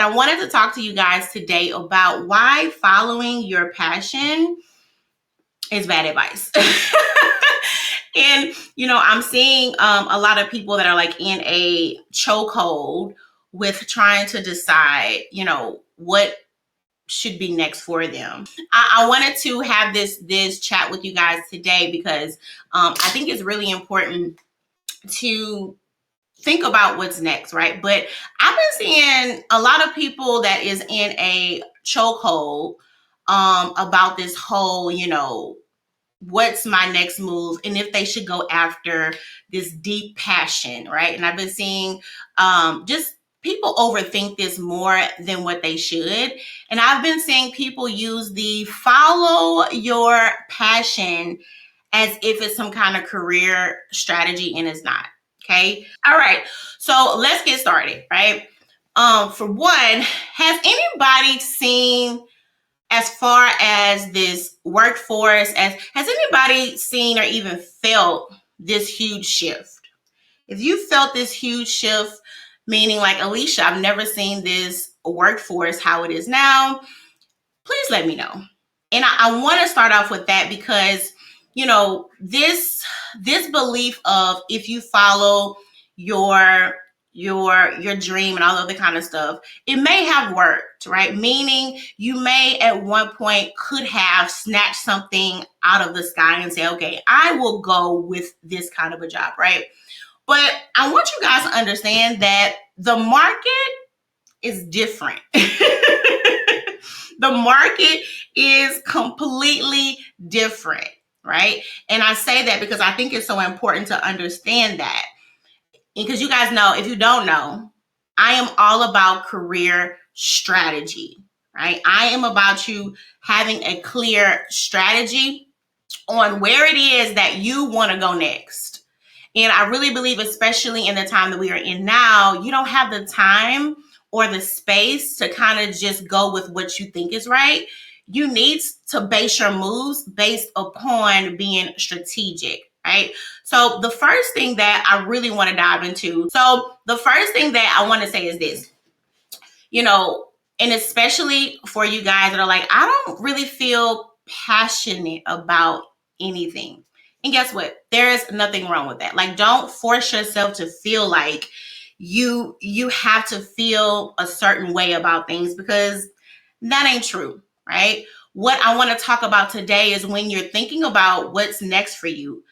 I wanted to talk to you guys today about why following your passion is bad advice. And, I'm seeing a lot of people that are like in a chokehold with trying to decide, what should be next for them. I wanted to have this chat with you guys today because I think it's really important to think about what's next, right? But I've been seeing a lot of people that is in a chokehold about this whole, what's my next move and if they should go after this deep passion, right? And I've been seeing just people overthink this more than what they should. And I've been seeing people use the follow your passion as if it's some kind of career strategy, and it's not. Okay. All right. So let's get started, right? For one, has anybody seen, as far as this workforce, has anybody seen or even felt this huge shift? If you felt this huge shift, meaning like Alicia, I've never seen this workforce how it is now, please let me know. And I want to start off with that because, this belief of if you follow your your dream and all of the kind of stuff, it may have worked, right? Meaning you may at one point could have snatched something out of the sky and say, okay, I will go with this kind of a job, right? But I want you guys to understand that the market is different. The market is completely different, right? And I say that because I think it's so important to understand that. Because you guys know, if you don't know, I am all about career strategy, right? I am about you having a clear strategy on where it is that you want to go next. And I really believe, especially in the time that we are in now, you don't have the time or the space to kind of just go with what you think is right. You need to base your moves based upon being strategic, right? So the first thing that I really want to dive into, I say is this, and especially for you guys that are like, I don't really feel passionate about anything. And guess what? There is nothing wrong with that. Like, don't force yourself to feel like you have to feel a certain way about things, because that ain't true, right? What I want to talk about today is when you're thinking about what's next for you,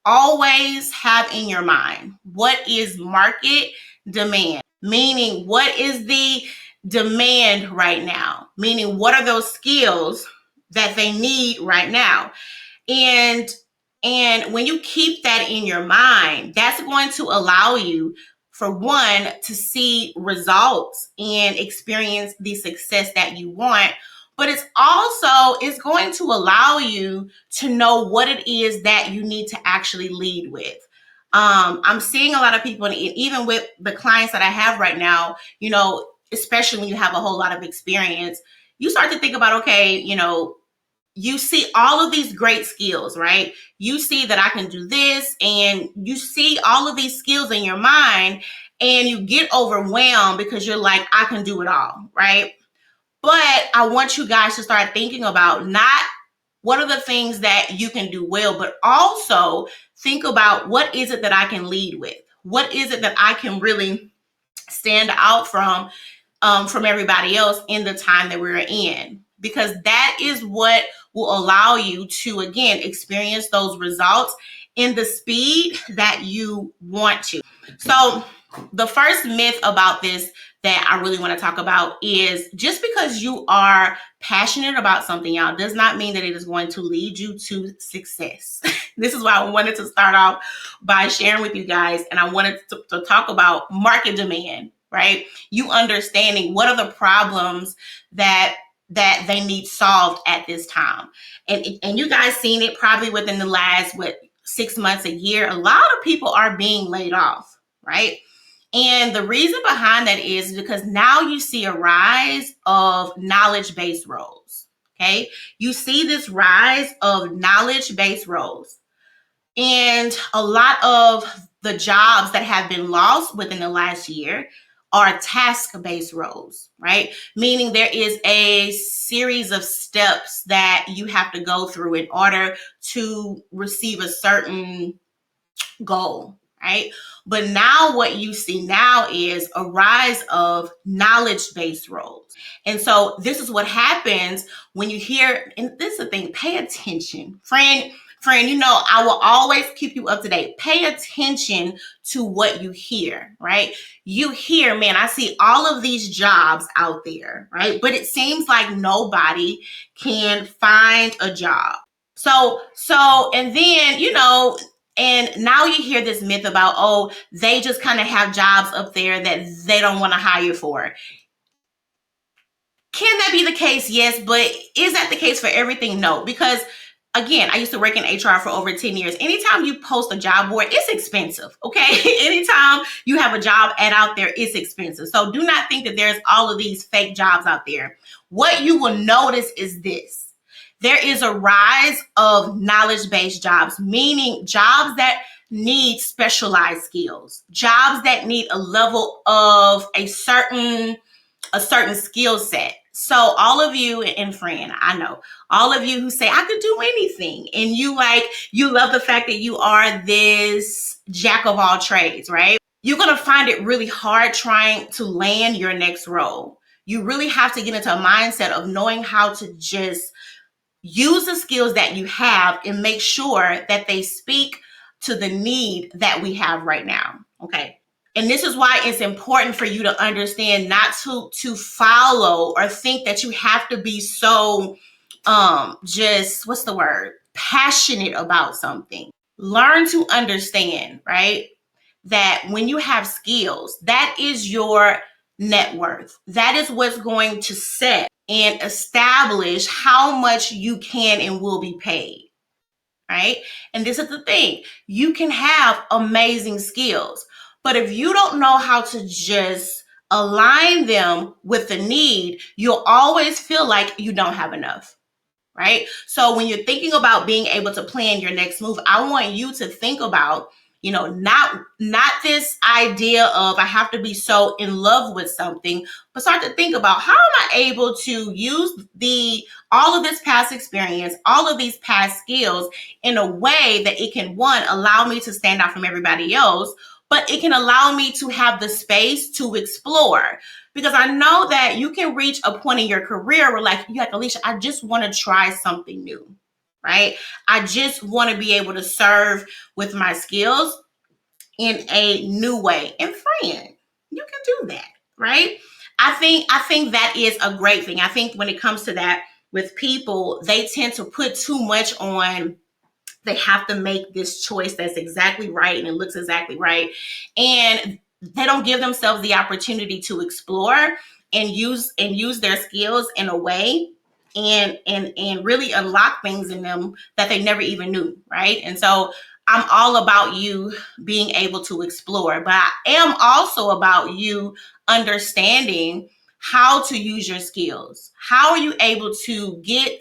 always have in your mind, what is market demand? Meaning, what is the demand right now? Meaning, what are those skills that they need right now? And when you keep that in your mind, that's going to allow you, for one, to see results and experience the success that you want. But it's going to allow you to know what it is that you need to actually lead with. I'm seeing a lot of people, and even with the clients that I have right now, especially when you have a whole lot of experience, you start to think about, okay, you see all of these great skills, right? You see that I can do this, and you see all of these skills in your mind, and you get overwhelmed because you're like, I can do it all, right? But I want you guys to start thinking about not what are the things that you can do well, but also think about what is it that I can lead with? What is it that I can really stand out from everybody else in the time that we're in? Because that is what will allow you to, again, experience those results in the speed that you want to. So the first myth about this that I really want to talk about is, just because you are passionate about something, y'all, does not mean that it is going to lead you to success. This is why I wanted to start off by sharing with you guys, and I wanted to talk about market demand, right? You understanding what are the problems that they need solved at this time. And you guys seen it probably within the last, 6 months, a year. A lot of people are being laid off, right? And the reason behind that is because now you see a rise of knowledge-based roles, okay? You see this rise of knowledge-based roles. And a lot of the jobs that have been lost within the last year are task-based roles, right? Meaning there is a series of steps that you have to go through in order to receive a certain goal, right? But now what you see now is a rise of knowledge-based roles. And so this is what happens when you hear, and this is the thing, pay attention. Friend, you know, I will always keep you up to date. Pay attention to what you hear, right? You hear, man, I see all of these jobs out there, right? But it seems like nobody can find a job. And then, you know, and now you hear this myth about, oh, they just kind of have jobs up there that they don't want to hire for. Can that be the case? Yes, but is that the case for everything? No, because again, I used to work in HR for over 10 years. Anytime you post a job board, it's expensive, okay? Anytime you have a job ad out there, it's expensive. So do not think that there's all of these fake jobs out there. What you will notice is this. There is a rise of knowledge-based jobs, meaning jobs that need specialized skills, jobs that need a level of a certain skill set. So all of you, and friend, I know all of you who say I could do anything, and you love the fact that you are this jack of all trades, right? You're gonna find it really hard trying to land your next role. You really have to get into a mindset of knowing how to just use the skills that you have and make sure that they speak to the need that we have right now. Okay. And this is why it's important for you to understand not to follow or think that you have to be so just what's the word? Passionate about something. Learn to understand, right? That when you have skills, that is your net worth. That is what's going to set and establish how much you can and will be paid, right? And this is the thing, you can have amazing skills, but if you don't know how to just align them with the need, you'll always feel like you don't have enough. Right? So when you're thinking about being able to plan your next move, I want you to think about, you know, not this idea of I have to be so in love with something, but start to think about how am I able to use all of this past experience, all of these past skills in a way that it can, one, allow me to stand out from everybody else, but it can allow me to have the space to explore. Because I know that you can reach a point in your career where, like, you like, Alicia, I just want to try something new, right? I just want to be able to serve with my skills in a new way. And friend, you can do that, right? I think that is a great thing. I think when it comes to that with people, they tend to put too much on. They have to make this choice that's exactly right and it looks exactly right. And they don't give themselves the opportunity to explore and use their skills in a way and really unlock things in them that they never even knew, right? And so I'm all about you being able to explore, but I am also about you understanding how to use your skills. How are you able to get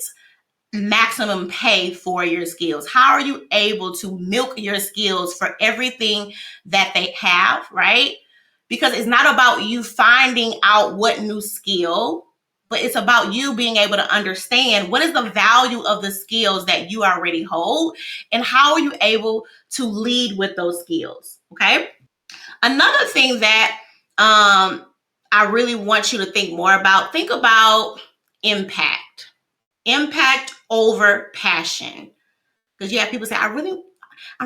maximum pay for your skills? How are you able to milk your skills for everything that they have, right? Because it's not about you finding out what new skill, but it's about you being able to understand what is the value of the skills that you already hold and how are you able to lead with those skills, okay? Another thing that I really want you to think about impact. Impact over passion. Because you have people say, I'm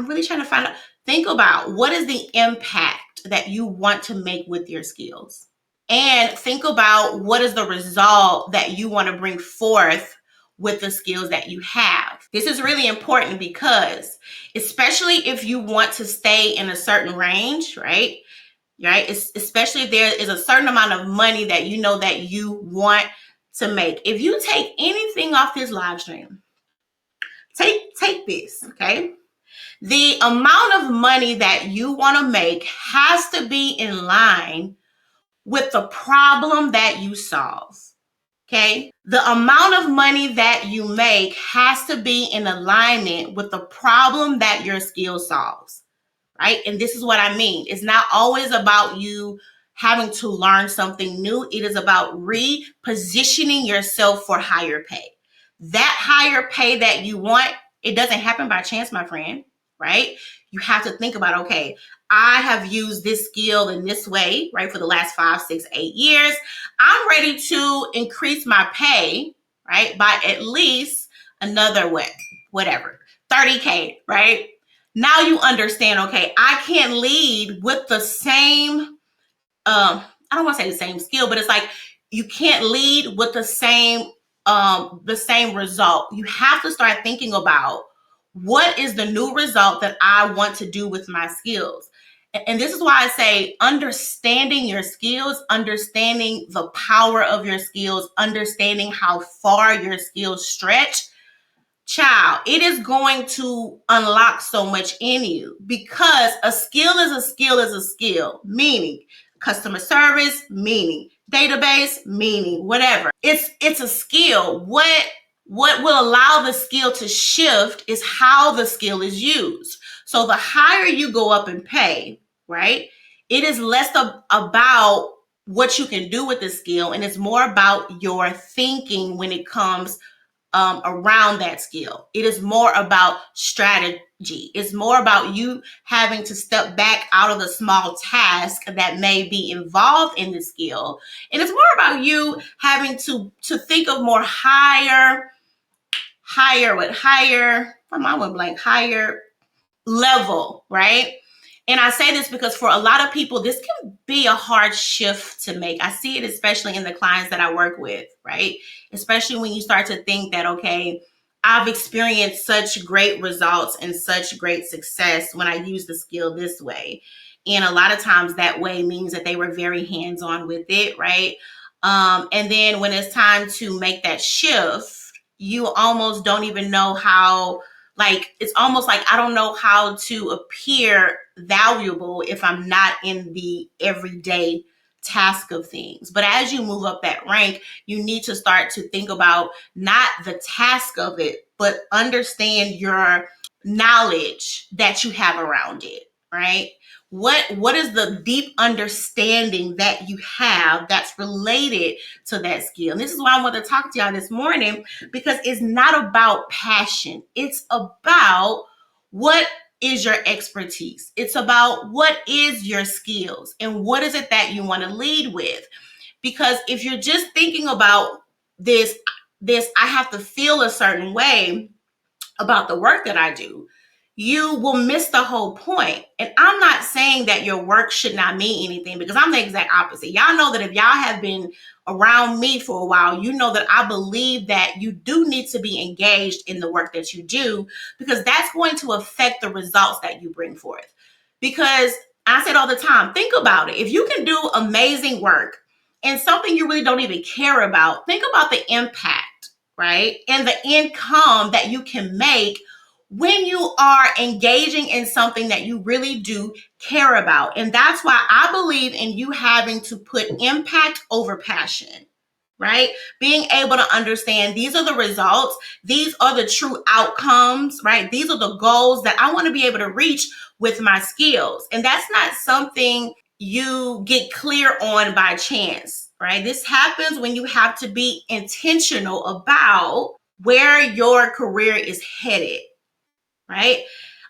really trying to find out. Think about what is the impact that you want to make with your skills. And think about what is the result that you want to bring forth with the skills that you have. This is really important because, especially if you want to stay in a certain range, right? Right? Especially if there is a certain amount of money that you know that you want to make. If you take anything off this live stream, take this, okay? The amount of money that you want to make has to be in line with the problem that you solve. Okay? The amount of money that you make has to be in alignment with the problem that your skill solves. Right? And this is what I mean. It's not always about you having to learn something new. It is about repositioning yourself for higher pay. That higher pay that you want, it doesn't happen by chance, my friend, right? You have to think about, okay, I have used this skill in this way, right, for the last 5, 6, 8 years. I'm ready to increase my pay, right, by at least another whatever, 30K, right? Now you understand, okay, I can't lead with the same, I don't want to say the same skill, but it's like you can't lead with the same result. You have to start thinking about what is the new result that I want to do with my skills. And this is why I say understanding your skills, understanding the power of your skills, understanding how far your skills stretch. Child, it is going to unlock so much in you, because a skill is a skill is a skill, meaning customer service, meaning database, meaning whatever. It's a skill. What will allow the skill to shift is how the skill is used. So the higher you go up in pay, right? It is less about what you can do with the skill, and it's more about your thinking when it comes around that skill. It is more about strategy. It's more about you having to step back out of the small task that may be involved in the skill. And it's more about you having to think of more higher, my mind went blank, higher level, right? And I say this because for a lot of people, this can be a hard shift to make. I see it especially in the clients that I work with, right? Especially when you start to think that, okay, I've experienced such great results and such great success when I use the skill this way. And a lot of times that way means that they were very hands-on with it, right? And then when it's time to make that shift, you almost don't even know how, like, it's almost like I don't know how to appear valuable if I'm not in the everyday task of things. But as you move up that rank, you need to start to think about not the task of it, but understand your knowledge that you have around it, right? What is the deep understanding that you have that's related to that skill? And this is why I want to talk to y'all this morning, because it's not about passion. It's about what is your expertise. It's about what is your skills and what is it that you want to lead with. Because if you're just thinking about this, I have to feel a certain way about the work that I do, you will miss the whole point. And I'm not saying that your work should not mean anything, because I'm the exact opposite. Y'all know that if y'all have been around me for a while, you know that I believe that you do need to be engaged in the work that you do, because that's going to affect the results that you bring forth. Because I said all the time, think about it. If you can do amazing work and something you really don't even care about, think about the impact, right? And the income that you can make when you are engaging in something that you really do care about. And that's why I believe in you having to put impact over passion, right? Being able to understand these are the results, these are the true outcomes, right? These are the goals that I want to be able to reach with my skills. And that's not something you get clear on by chance, right? This happens when you have to be intentional about where your career is headed, right?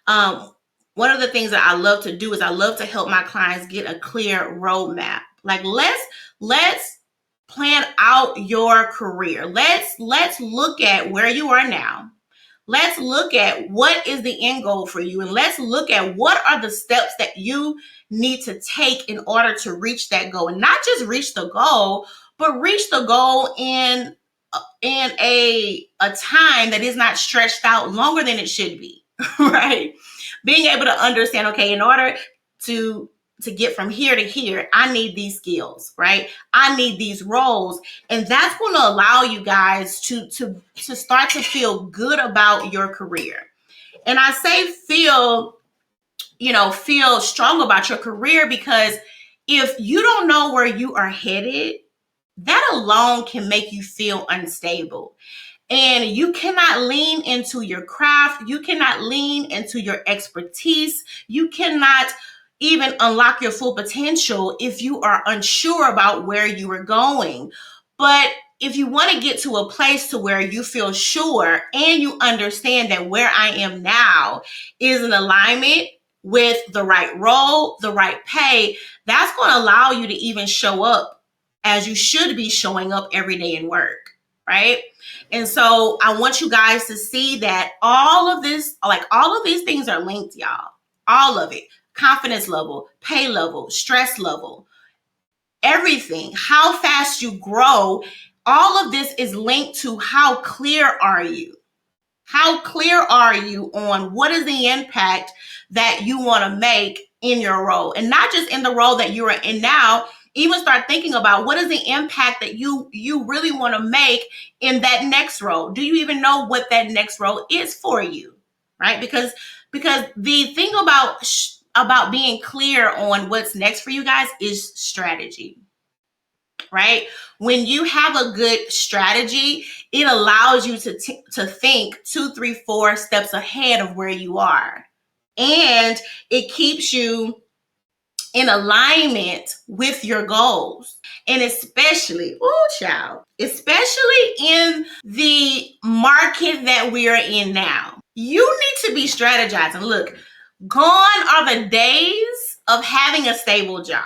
Um, One of the things that I love to do is I love to help my clients get a clear roadmap. Like let's plan out your career. Let's look at where you are now. Let's look at what is the end goal for you, and let's look at what are the steps that you need to take in order to reach that goal, and not just reach the goal, but reach the goal in a time that is not stretched out longer than it should be. Right? Being able to understand, okay, in order to get from here to here, I need these skills, right? I need these roles. And that's going to allow you guys to start to feel good about your career. And I say feel strong about your career, because if you don't know where you are headed, that alone can make you feel unstable. And you cannot lean into your craft. You cannot lean into your expertise. You cannot even unlock your full potential if you are unsure about where you are going. But if you want to get to a place to where you feel sure and you understand that where I am now is in alignment with the right role, the right pay, that's going to allow you to even show up as you should be showing up every day in work, right? And so I want you guys to see that all of this, like all of these things are linked, y'all. All of it. Confidence level, pay level, stress level, everything, how fast you grow, all of this is linked to how clear are you? How clear are you on what is the impact that you want to make in your role? And not just in the role that you're in now, even start thinking about what is the impact that you really want to make in that next role. Do you even know what that next role is for you? Right? Because the thing about being clear on what's next for you guys is strategy. Right? When you have a good strategy, it allows you to think 2, 3, 4 steps ahead of where you are. And it keeps you in alignment with your goals. And especially, especially in the market that we are in now, you need to be strategizing. Look, gone are the days of having a stable job.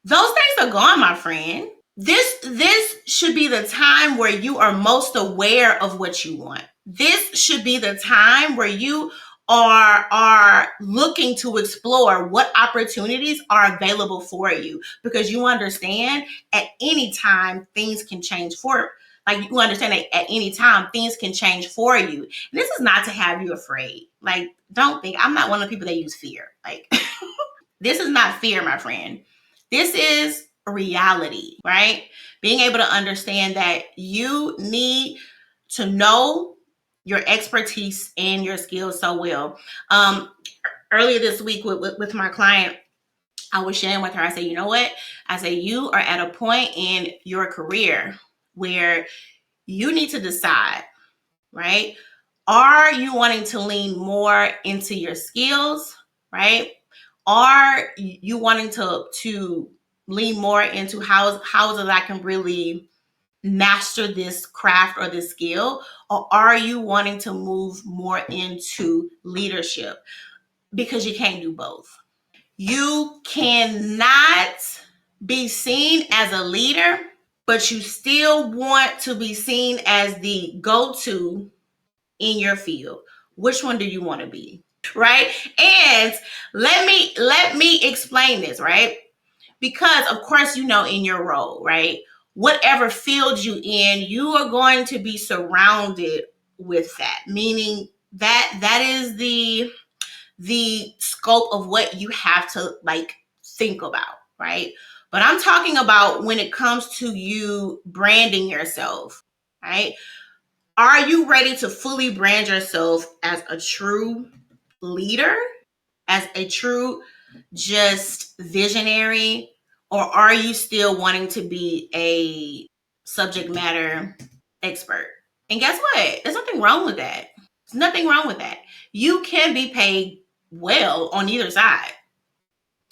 Those days are gone, my friend. This should be the time where you are most aware of what you want. This should be the time where you are looking to explore what opportunities are available for you, because you understand at any time things can change for, like, you understand that at any time things can change for you. And this is not to have you afraid. Like, don't think I'm not one of the people that use fear. Like this is not fear, my friend. This is reality, right? Being able to understand that you need to know your expertise and your skills so well. Earlier this week with my client, I was sharing with her, I said, you know what? I said, you are at a point in your career where you need to decide, right? Are you wanting to lean more into your skills, right? Are you wanting to lean more into how is it that I can really master this craft or this skill? Or are you wanting to move more into leadership? Because you can't do both. You cannot be seen as a leader, but you still want to be seen as the go-to in your field. Which one do you want to be? Right? And let me explain this, right? Because of course, in your role, right? Whatever field you in, you are going to be surrounded with that, meaning that is the scope of what you have to like think about, right? But I'm talking about when it comes to you branding yourself, right? Are you ready to fully brand yourself as a true leader, as a true just visionary, or are you still wanting to be a subject matter expert? And guess what? There's nothing wrong with that. There's nothing wrong with that. You can be paid well on either side,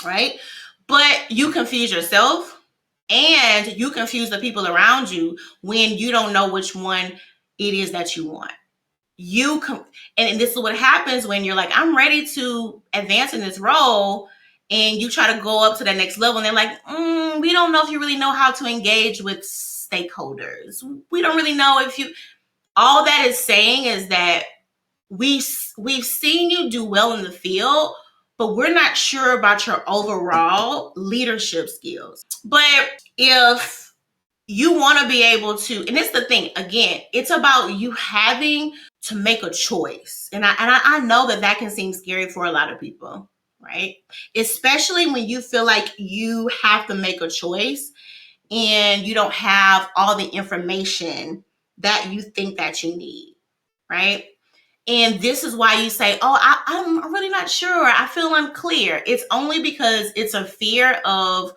right? But you confuse yourself and you confuse the people around you when you don't know which one it is that you want. And this is what happens when you're like, I'm ready to advance in this role, and you try to go up to the next level, and they're like, we don't know if you really know how to engage with stakeholders. We don't really know if you. All that is saying is that we've seen you do well in the field, but we're not sure about your overall leadership skills. But if you want to be able to, and it's the thing, again, it's about you having to make a choice. And I know that can seem scary for a lot of people, right? Especially when you feel like you have to make a choice and you don't have all the information that you think that you need, right? And this is why you say, I'm really not sure. I feel unclear. It's only because it's a fear of,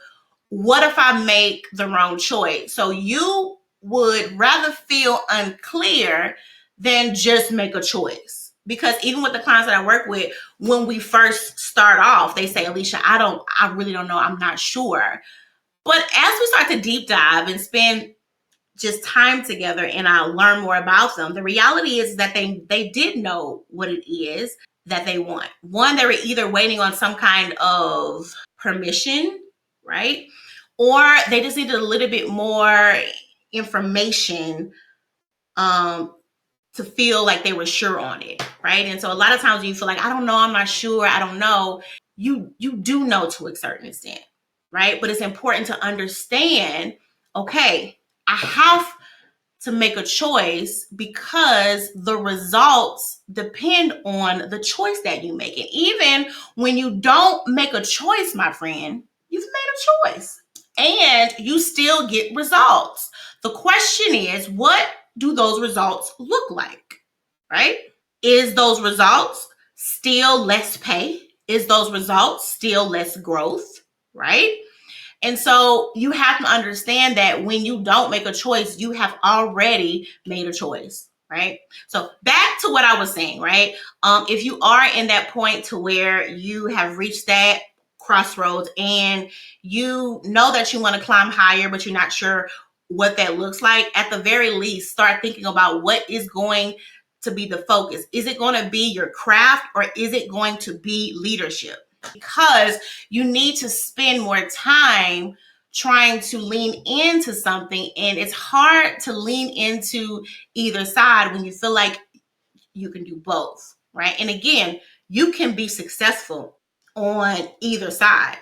what if I make the wrong choice? So you would rather feel unclear than just make a choice. Because even with the clients that I work with, when we first start off, they say, Alicia, I really don't know. I'm not sure. But as we start to deep dive and spend just time together and I learn more about them, the reality is that they did know what it is that they want. One, they were either waiting on some kind of permission, right? Or they just needed a little bit more information to feel like they were sure on it, right? And so a lot of times when you feel like, I don't know, I'm not sure, I don't know, you do know to a certain extent, right? But it's important to understand, okay, I have to make a choice because the results depend on the choice that you make. And even when you don't make a choice, my friend, you've made a choice and you still get results. The question is, what do those results look like, right? Is those results still less pay? Is those results still less growth, right? And so you have to understand that when you don't make a choice, you have already made a choice, right? So back to what I was saying, right? If you are in that point to where you have reached that crossroads and you know that you want to climb higher, but you're not sure what that looks like, at the very least, start thinking about what is going to be the focus. Is it going to be your craft or is it going to be leadership? Because you need to spend more time trying to lean into something, and it's hard to lean into either side when you feel like you can do both, right? And again, you can be successful on either side,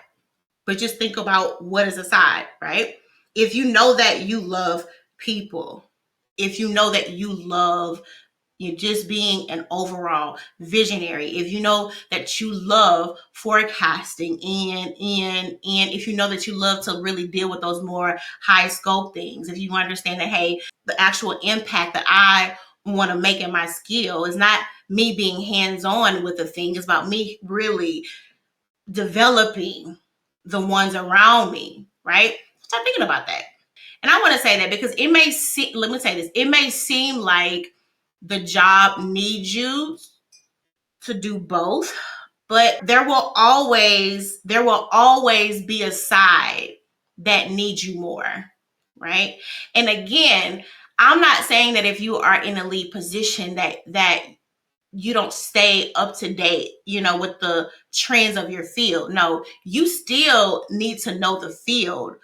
but just think about what is a side, right? If you know that you love people, if you know that you love you just being an overall visionary, if you know that you love forecasting and if you know that you love to really deal with those more high scope things, if you understand that, hey, the actual impact that I want to make in my skill is not me being hands-on with the thing, it's about me really developing the ones around me, right? Start thinking about that. And I want to say that because it may seem, let me say this, it may seem like the job needs you to do both, but there will always be a side that needs you more, right? And again, I'm not saying that if you are in a lead position that you don't stay up to date, with the trends of your field. No, you still need to know the field.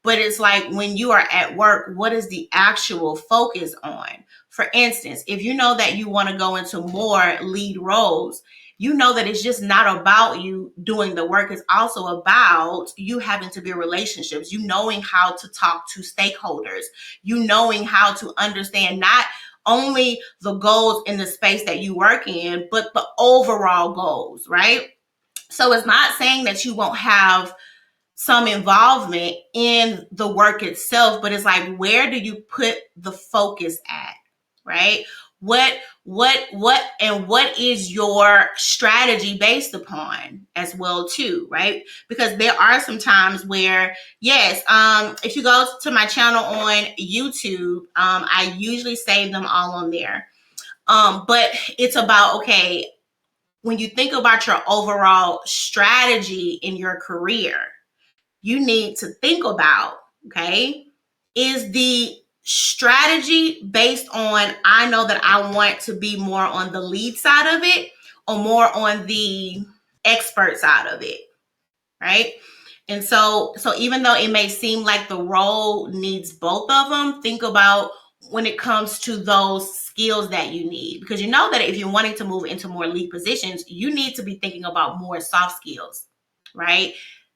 But it's like when you are at work, what is the actual focus on? For instance, if you know that you want to go into more lead roles, you know that it's just not about you doing the work. It's also about you having to build relationships, you knowing how to talk to stakeholders, you knowing how to understand not only the goals in the space that you work in, but the overall goals, right? So it's not saying that you won't have some involvement in the work itself, but it's like, where do you put the focus at, right? What is your strategy based upon as well too, right? Because there are some times where, yes, if you go to my channel on YouTube, I usually save them all on there. But it's about, okay, when you think about your overall strategy in your career, you need to think about, okay, is the strategy based on, I know that I want to be more on the lead side of it or more on the expert side of it, right? And so even though it may seem like the role needs both of them, think about when it comes to those skills that you need, because you know that if you're wanting to move into more lead positions, you need to be thinking about more soft skills, right?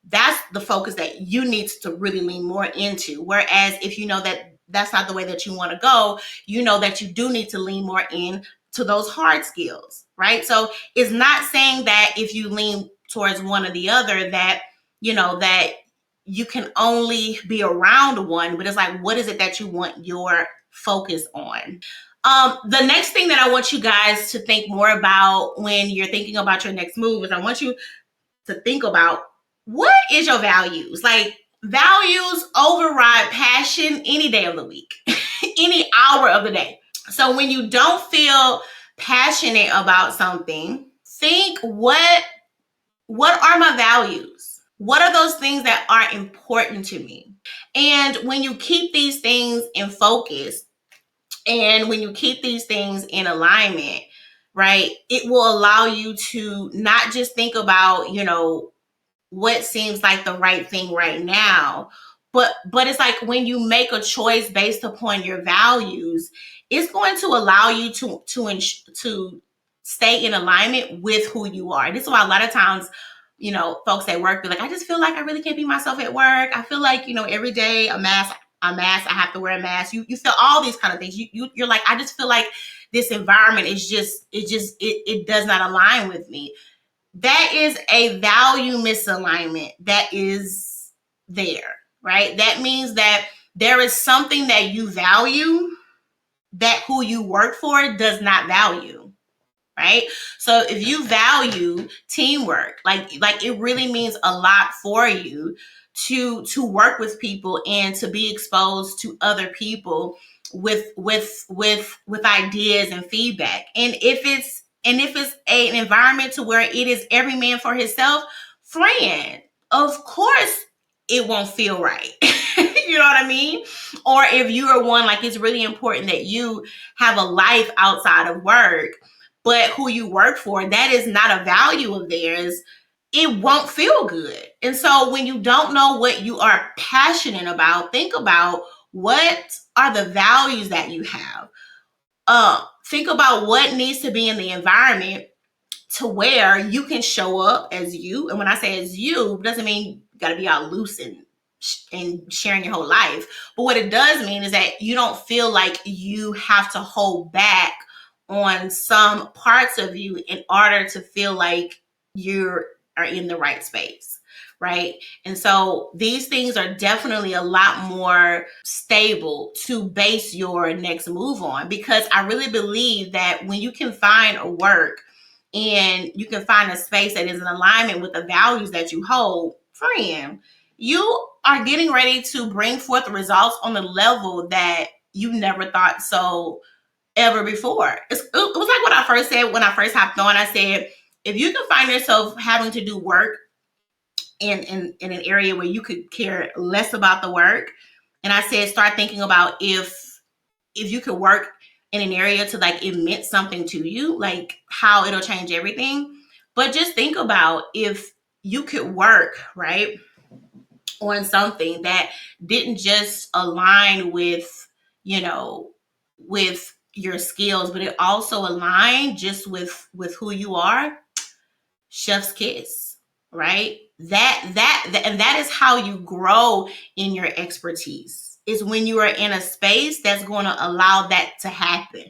That's the focus that you need to really lean more into. Whereas if you know that that's not the way that you want to go, you know that you do need to lean more in to those hard skills, right? So it's not saying that if you lean towards one or the other that that you can only be around one, but it's like, what is it that you want your focus on? The next thing that I want you guys to think more about when you're thinking about your next move is I want you to think about, what is your values? Like, values override passion any day of the week, any hour of the day. So when you don't feel passionate about something, think what are my values? What are those things that are important to me? And when you keep these things in focus and when you keep these things in alignment, right, it will allow you to not just think about, what seems like the right thing right now, but it's like when you make a choice based upon your values, it's going to allow you to stay in alignment with who you are. This is why a lot of times, folks at work be like, I just feel like I really can't be myself at work. I feel like, every day a mask, I have to wear a mask. You feel all these kind of things. You're like, I just feel like this environment is it does not align with me. That is a value misalignment that is there, right? That means that there is something that you value that who you work for does not value, right? So if you value teamwork, like it really means a lot for you to work with people and to be exposed to other people with ideas and feedback. And if it's an environment to where it is every man for himself, friend, of course it won't feel right. You know what I mean? Or if you are one, like, it's really important that you have a life outside of work, but who you work for, that is not a value of theirs, it won't feel good. And so when you don't know what you are passionate about, think about what are the values that you have. Think about what needs to be in the environment to where you can show up as you. And when I say as you, it doesn't mean you got to be all loose and sharing your whole life. But what it does mean is that you don't feel like you have to hold back on some parts of you in order to feel like you are in the right space, right? And so these things are definitely a lot more stable to base your next move on, because I really believe that when you can find a work and you can find a space that is in alignment with the values that you hold, friend, you are getting ready to bring forth results on the level that you never thought so ever before. It was like what I first said when I first hopped on. I said, if you can find yourself having to do work in an area where you could care less about the work, and I said, start thinking about if you could work in an area to, like, it meant something to you, like how it'll change everything. But just think about if you could work, right, on something that didn't just align with, with your skills, but it also aligned just with who you are. Chef's kiss, right? And that is how you grow in your expertise, is when you are in a space that's going to allow that to happen.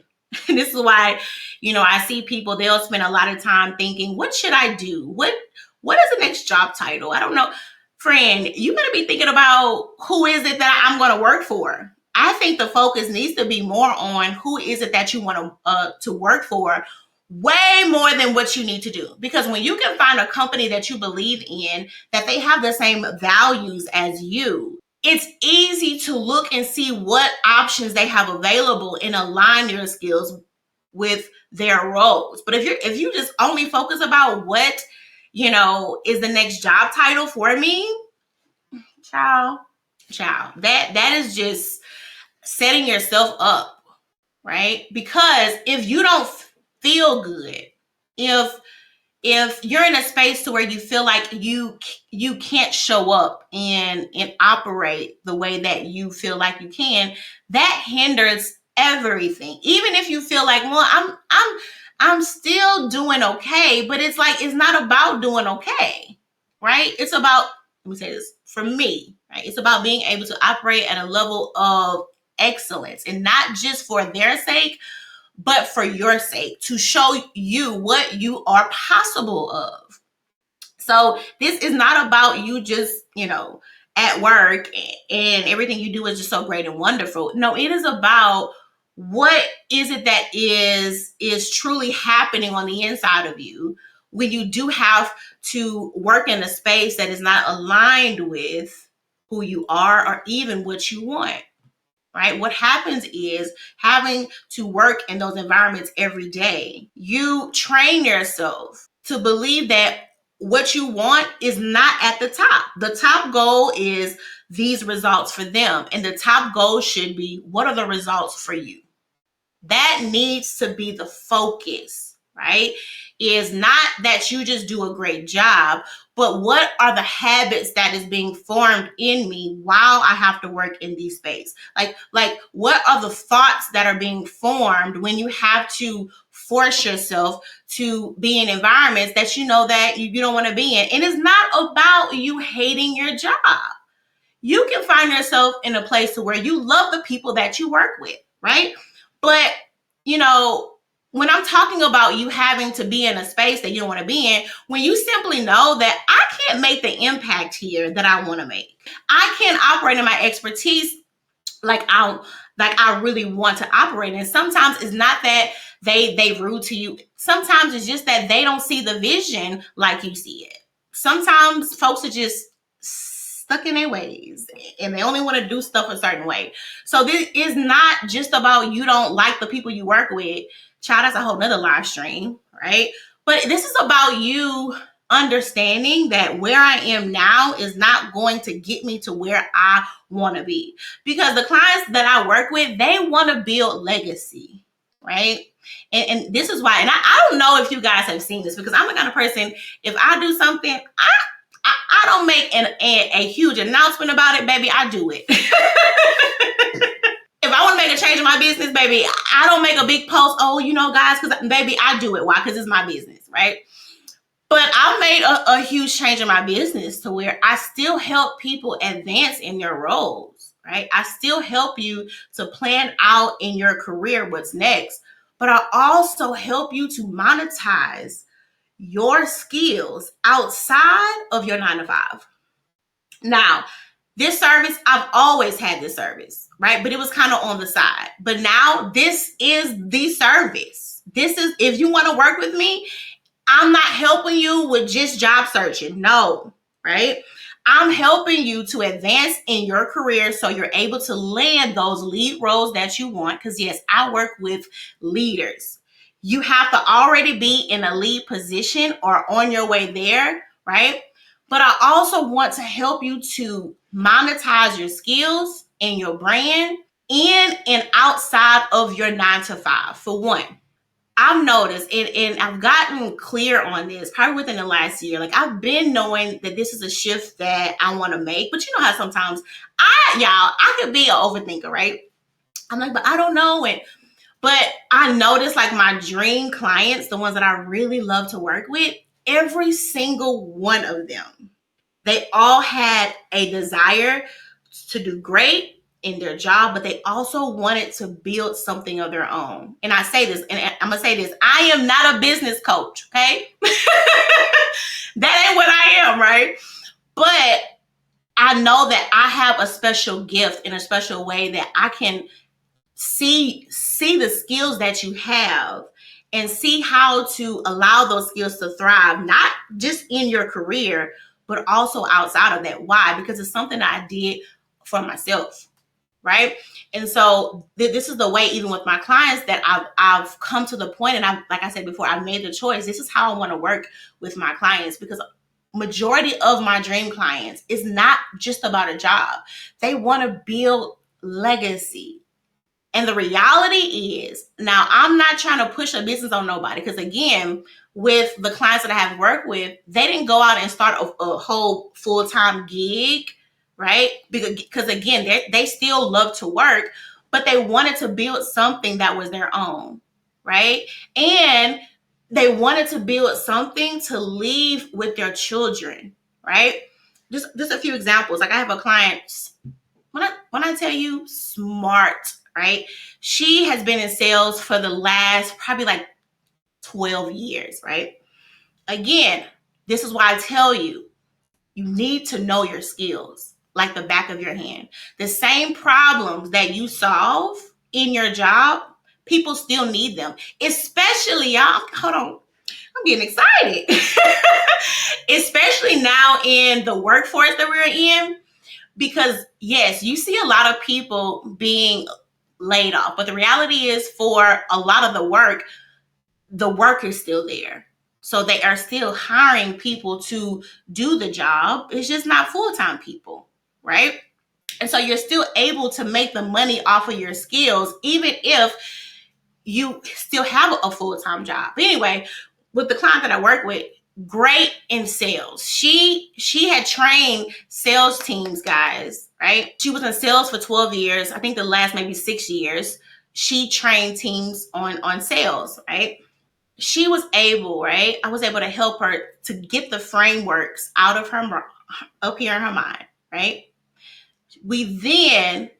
And this is why, I see people, they'll spend a lot of time thinking, what should I do? What is the next job title? I don't know. Friend, you better be thinking about who is it that I'm going to work for. I think the focus needs to be more on who is it that you want to work for, way more than what you need to do. Because when you can find a company that you believe in, that they have the same values as you, it's easy to look and see what options they have available and align your skills with their roles. But if you just only focus about what, is the next job title for me, child, that is just setting yourself up, right? Because if you don't feel good, if you're in a space to where you feel like you can't show up and operate the way that you feel like you can, that hinders everything. Even if you feel like, well, I'm still doing okay, but it's like, it's not about doing okay, right? It's about, let me say this, for me, right? It's about being able to operate at a level of excellence, and not just for their sake, but for your sake, to show you what you are possible of. So this is not about you just, at work and everything you do is just so great and wonderful. No, it is about what is it that is truly happening on the inside of you when you do have to work in a space that is not aligned with who you are or even what you want. right? What happens is having to work in those environments every day, you train yourself to believe that what you want is not at the top. The top goal is these results for them, and the top goal should be, what are the results for you? That needs to be the focus, right? Is not that you just do a great job, but what are the habits that is being formed in me while I have to work in these space? Like what are the thoughts that are being formed when you have to force yourself to be in environments that you know that you don't want to be in? And it's not about you hating your job. You can find yourself in a place to where you love the people that you work with, right? But, you know, when I'm talking about you having to be in a space that you don't want to be in, when you simply know that I can't make the impact here that I want to make, I can't operate in my expertise like I really want to operate. And sometimes it's not that they rude to you. Sometimes it's just that they don't see the vision like you see it. Sometimes folks are just stuck in their ways and they only want to do stuff a certain way. So this is not just about you don't like the people you work with. Child, that's a whole nother live stream, right? But this is about you understanding that where I am now is not going to get me to where I want to be. Because the clients that I work with, they want to build legacy, right? And this is why, and I don't know if you guys have seen this, because I'm the kind of person, if I do something, I don't make a huge announcement about it, baby. I do it. If I want to make a change in my business, baby, I don't make a big post. Oh, you know, guys, because baby, I do it. Why? Because it's my business, right? But I made a huge change in my business to where I still help people advance in their roles, right? I still help you to plan out in your career what's next. But I also help you to monetize your skills outside of your 9 to 5. Now, this service, I've always had this service, right? But it was kind of on the side. But now this is the service. This is, if you want to work with me, I'm not helping you with just job searching. No, right? I'm helping you to advance in your career so you're able to land those lead roles that you want. Because yes, I work with leaders. You have to already be in a lead position or on your way there, right? But I also want to help you to monetize your skills and your brand in and outside of your 9 to 5. For one, I've noticed, and I've gotten clear on this probably within the last year. Like, I've been knowing that this is a shift that I want to make. But you know how sometimes I could be an overthinker, right? I'm like, but I don't know. But I noticed, like, my dream clients, the ones that I really love to work with, every single one of them, they all had a desire to do great in their job, but they also wanted to build something of their own. And I say this, and I'm going to say this, I am not a business coach, okay? That ain't what I am, right? But I know that I have a special gift in a special way that I can see the skills that you have and see how to allow those skills to thrive, not just in your career, but also outside of that. Why? Because it's something that I did for myself, right? And so this is the way, even with my clients, that I've come to the point, and like I said before, I've made the choice. This is how I want to work with my clients, because majority of my dream clients is not just about a job. They want to build legacy. And the reality is, now I'm not trying to push a business on nobody, because again, with the clients that I have worked with, they didn't go out and start a whole full-time gig, right? Because again, they still love to work, but they wanted to build something that was their own, right? And they wanted to build something to leave with their children, right? Just a few examples. Like, I have a client, when I tell you smart, right? She has been in sales for the last probably like 12 years, right? Again, this is why I tell you, you need to know your skills like the back of your hand. The same problems that you solve in your job, people still need them. Especially, y'all, hold on, I'm getting excited. Especially now in the workforce that we're in, Because yes, you see a lot of people being laid off, but the reality is for a lot of the work is still there. So they are still hiring people to do the job. It's just not full-time people, right? And so you're still able to make the money off of your skills, even if you still have a full-time job. But anyway, with the client that I work with, great in sales. She had trained sales teams, guys, right? She was in sales for 12 years. I think the last maybe 6 years, she trained teams on sales, right? She was able, right? I was able to help her to get the frameworks out of her up here in her mind, right? We then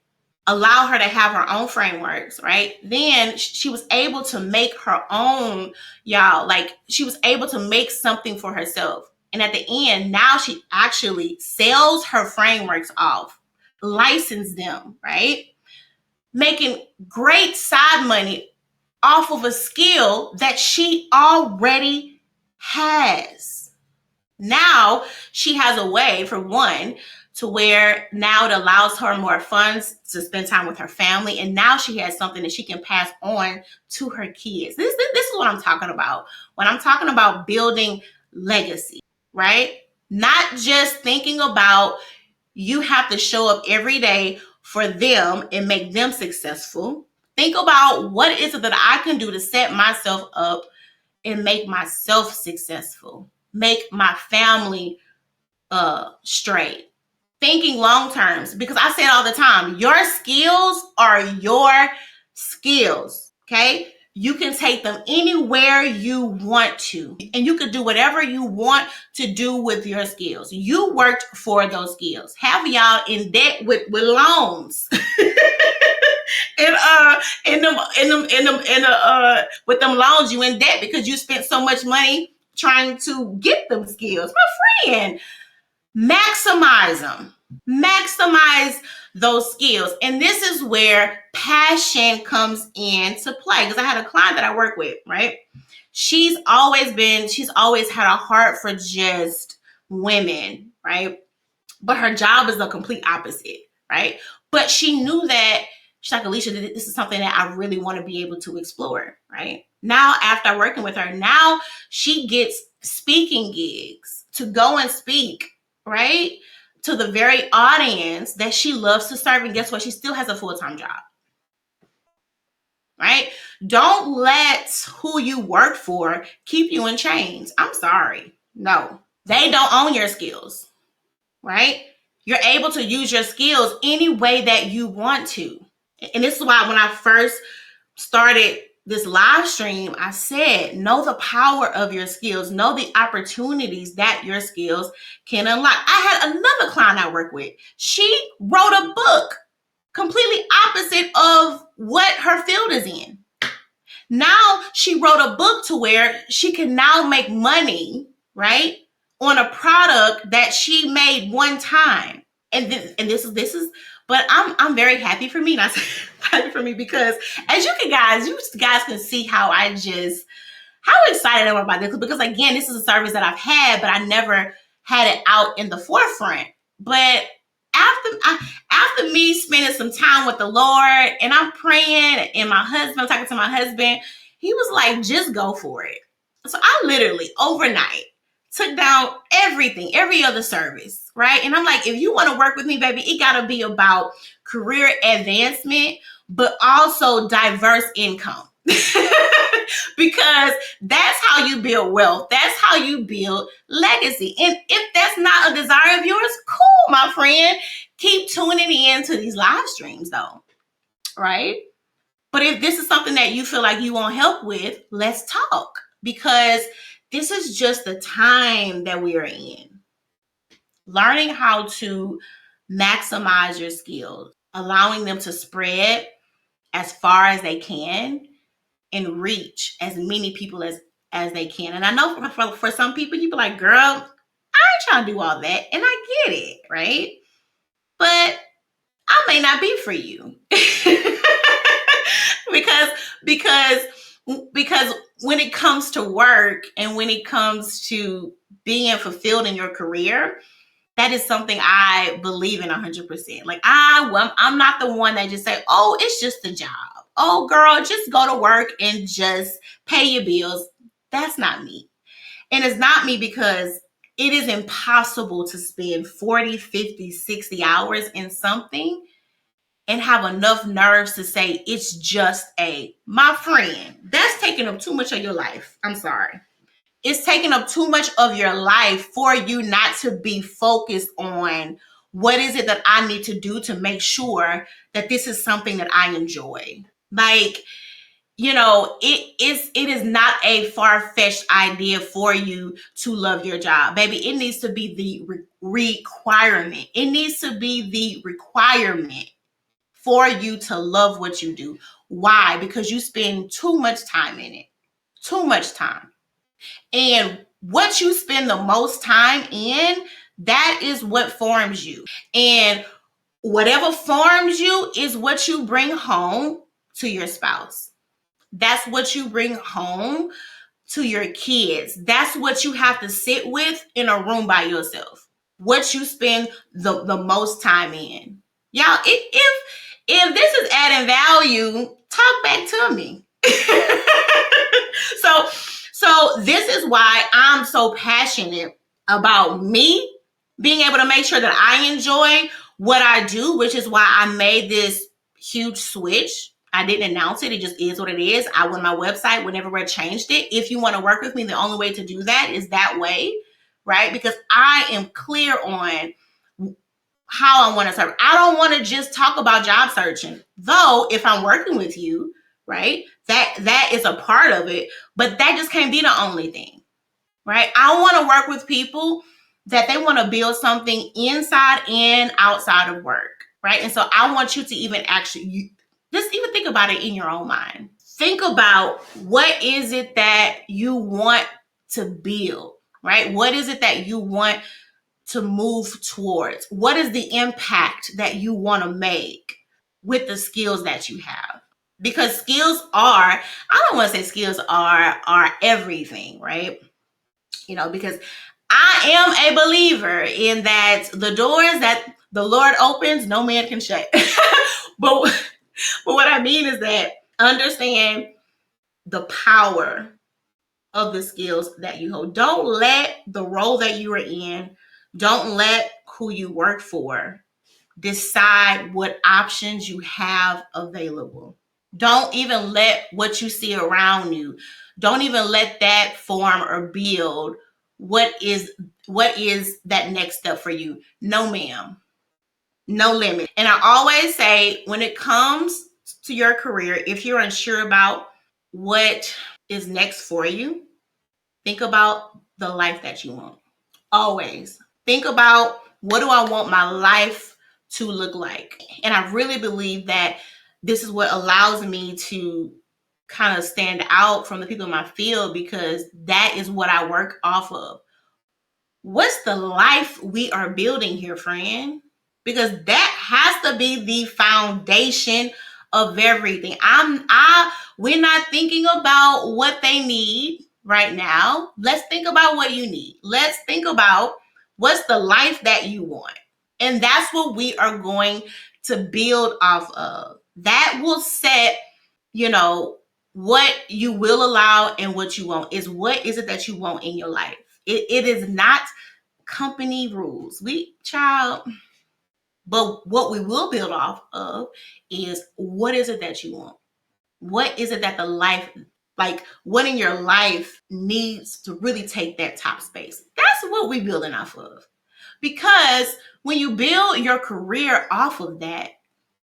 allow her to have her own frameworks, right? Then she was able to make her own, y'all. Like she was able to make something for herself. And at the end, now she actually sells her frameworks off, license them, right? Making great side money off of a skill that she already has. Now she has a way, for one, to where now it allows her more funds to spend time with her family. And now she has something that she can pass on to her kids. This is what I'm talking about. When I'm talking about building legacy, right? Not just thinking about you have to show up every day for them and make them successful. Think about what is it that I can do to set myself up and make myself successful, make my family straight. Thinking long terms, because I say it all the time, your skills are your skills, okay? You can take them anywhere you want to, and you can do whatever you want to do with your skills. You worked for those skills. Have y'all in debt with loans. And with them loans, you in debt because you spent so much money trying to get them skills. My friend, maximize them. Maximize those skills. And this is where passion comes into play. Because I had a client that I work with, right? She's always had a heart for just women, right? But her job is the complete opposite, right? But she knew that she's like, Alicia, this is something that I really want to be able to explore, right? Now, after working with her, now she gets speaking gigs to go and speak, right? To the very audience that she loves to serve. And guess what? She still has a full-time job, right? Don't let who you work for keep you in chains. I'm sorry. No, they don't own your skills, right? You're able to use your skills any way that you want to. And this is why when I first started this live stream, I said, know the power of your skills, know the opportunities that your skills can unlock. I had another client I work with. She wrote a book completely opposite of what her field is in. Now she wrote a book to where she can now make money, right, on a product that she made one time. And this is but I'm very happy for me. Not happy for me because as you guys can see how how excited I am about this, because again, this is a service that I've had, but I never had it out in the forefront. But after me spending some time with the Lord, and I'm praying, and I'm talking to my husband, he was like, just go for it. So I literally overnight took down everything, every other service, right? And I'm like, if you want to work with me, baby, it got to be about career advancement, but also diverse income. Because that's how you build wealth. That's how you build legacy. And if that's not a desire of yours, cool, my friend. Keep tuning in to these live streams, though, right? But if this is something that you feel like you want help with, let's talk, because this is just the time that we are in. Learning how to maximize your skills, allowing them to spread as far as they can and reach as many people as they can. And I know for some people, you be like, girl, I ain't trying to do all that. And I get it, right? But I may not be for you. because when it comes to work and when it comes to being fulfilled in your career, That is something I believe in 100%. Like I'm not the one that just say, "Oh, it's just a job. Oh, girl, just go to work and just pay your bills." That's not me. And it's not me because it is impossible to spend 40, 50, 60 hours in something and have enough nerves to say it's just my friend. That's taking up too much of your life. I'm sorry. It's taking up too much of your life for you not to be focused on what is it that I need to do to make sure that this is something that I enjoy. Like, it is not a far-fetched idea for you to love your job. Baby, it needs to be the requirement. It needs to be the requirement for you to love what you do. Why? Because you spend too much time in it. Too much time. And what you spend the most time in, that is what forms you. And whatever forms you is what you bring home to your spouse. That's what you bring home to your kids. That's what you have to sit with in a room by yourself. What you spend the most time in. Y'all, if this is adding value, talk back to me. so so this is why I'm so passionate about me being able to make sure that I enjoy what I do, which is why I made this huge switch. I didn't announce it. It just is what it is. I went on my website whenever I changed it. If you want to work with me, the only way to do that is that way, right? Because I am clear on how I want to serve. I don't want to just talk about job searching. Though if I'm working with you, right, that is a part of it, but that just can't be the only thing, right? I want to work with people that they want to build something inside and outside of work, right? And so I want you to even actually just even think about it in your own mind. Think about what is it that you want to build, right? What is it that you want to move towards? What is the impact that you want to make with the skills that you have? Because skills are, I don't want to say skills are everything, right? Because I am a believer in that the doors that the Lord opens, no man can shut. but what I mean is that understand the power of the skills that you hold. Don't let the role that you are in, don't let who you work for decide what options you have available. Don't even let what you see around you, don't even let that form or build what is that next step for you. No, ma'am. No limit. And I always say when it comes to your career, if you're unsure about what is next for you, think about the life that you want. Always think about, what do I want my life to look like? And I really believe that this is what allows me to kind of stand out from the people in my field, because that is what I work off of. What's the life we are building here, friend? Because that has to be the foundation of everything. We're not thinking about what they need right now. Let's think about what you need. Let's think about what's the life that you want. And that's what we are going to build off of. That will set, what you will allow and what you won't. Is what is it that you want in your life? It is not company rules. But what we will build off of is, what is it that you want? What is it that what in your life needs to really take that top space? That's what we're building off of. Because when you build your career off of that,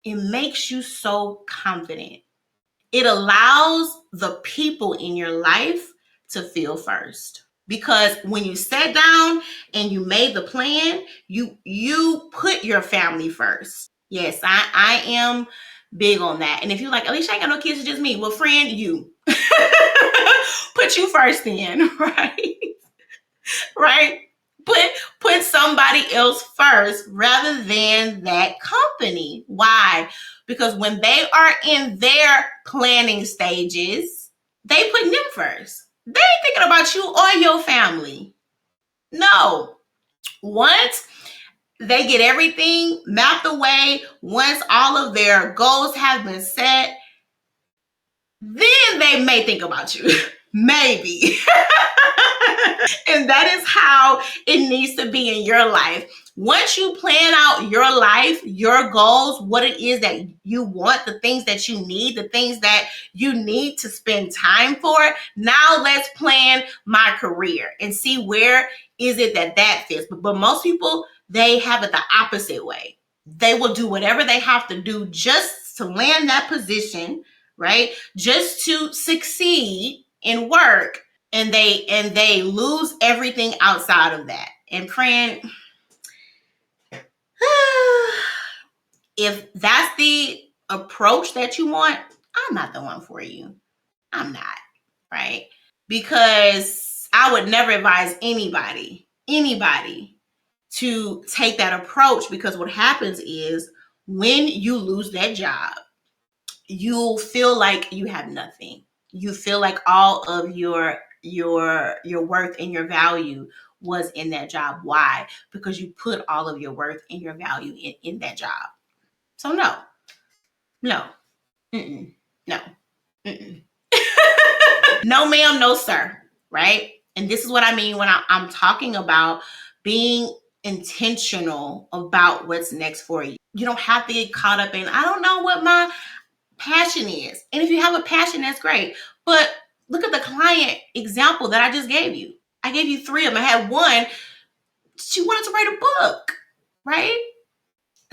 it makes you so confident. It allows the people in your life to feel first. Because when you sat down and you made the plan, you put your family first. Yes, I am big on that. And if you're like, Alicia, I ain't got no kids, it's just me. Well, friend, you put you first in, right? Right? Put somebody else first rather than that company. Why? Because when they are in their planning stages, they put them first. They ain't thinking about you or your family. No. Once they get everything mapped away. Once all of their goals have been set, then they may think about you. Maybe. And that is how it needs to be in your life. Once you plan out your life, your goals, what it is that you want, the things that you need, the things that you need to spend time for, now let's plan my career and see where is it that fits. But most people, they have it the opposite way. They will do whatever they have to do just to land that position, right? Just to succeed in work, and they lose everything outside of that. And friend, if that's the approach that you want, I'm not the one for you. I'm not, right? Because I would never advise anybody to take that approach, because what happens is when you lose that job, you'll feel like you have nothing. You feel like all of your worth and your value was in that job. Why? Because you put all of your worth and your value in that job. So no, no, mm-mm, no, mm-mm. No ma'am, no sir, right? And this is what I mean when I'm talking about being intentional about what's next for you. You don't have to get caught up in, I don't know what my passion is. And if you have a passion, that's great. But look at the client example that I just gave you. I gave you 3 of them. I had one, she wanted to write a book, right?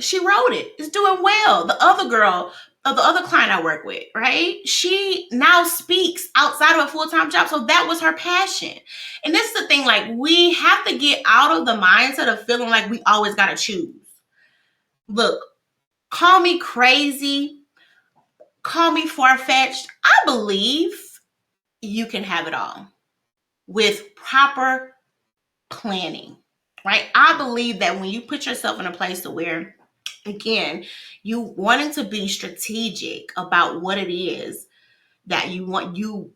She wrote it. It's doing well. The other girl, the other client I work with, right? She now speaks outside of a full-time job. So that was her passion. And this is the thing, like, we have to get out of the mindset of feeling like we always got to choose. Look, call me crazy, call me far-fetched. I believe you can have it all with proper planning, right? I believe that when you put yourself in a place to where, again, you wanting to be strategic about what it is that you want, you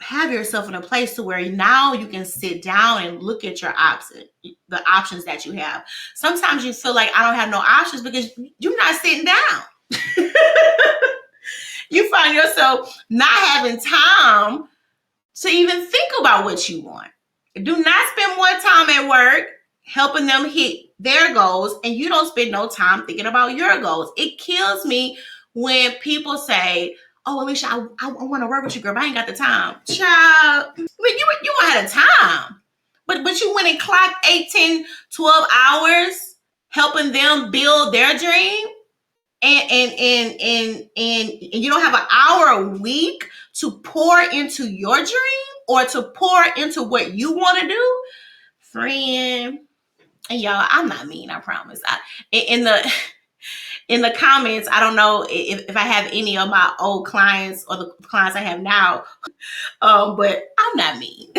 have yourself in a place to where now you can sit down and look at your options, the options that you have. Sometimes you feel like I don't have no options because you're not sitting down. You find yourself not having time to even think about what you want. Do not spend more time at work helping them hit their goals, and you don't spend no time thinking about your goals. It kills me when people say, "Oh, Alicia, I want to work with you, girl, but I ain't got the time." Child, I mean, you had a time, but you went and clocked 8, 10, 12 hours helping them build their dream, and you don't have an hour a week to pour into your dream or to pour into what you want to do, friend. And y'all, I'm not mean, I promise. In the comments, I don't know if I have any of my old clients or the clients I have now, but I'm not mean.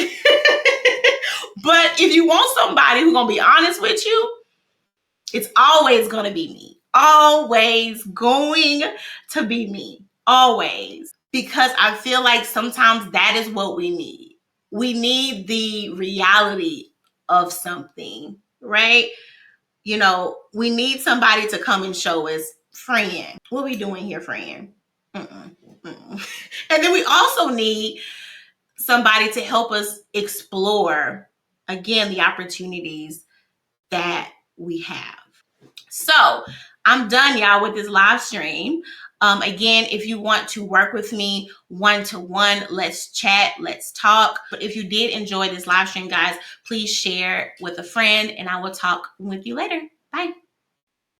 But if you want somebody who's gonna be honest with you, it's always gonna be me. Always going to be me. Always. Because I feel like sometimes that is what we need. We need the reality of something, right? You know, we need somebody to come and show us, friend, what are we doing here, friend? Mm-mm, mm-mm. And then we also need somebody to help us explore, again, the opportunities that we have. So I'm done, y'all, with this live stream. Again, if you want to work with me one-to-one, let's chat, let's talk. But if you did enjoy this live stream, guys, please share with a friend, and I will talk with you later. Bye.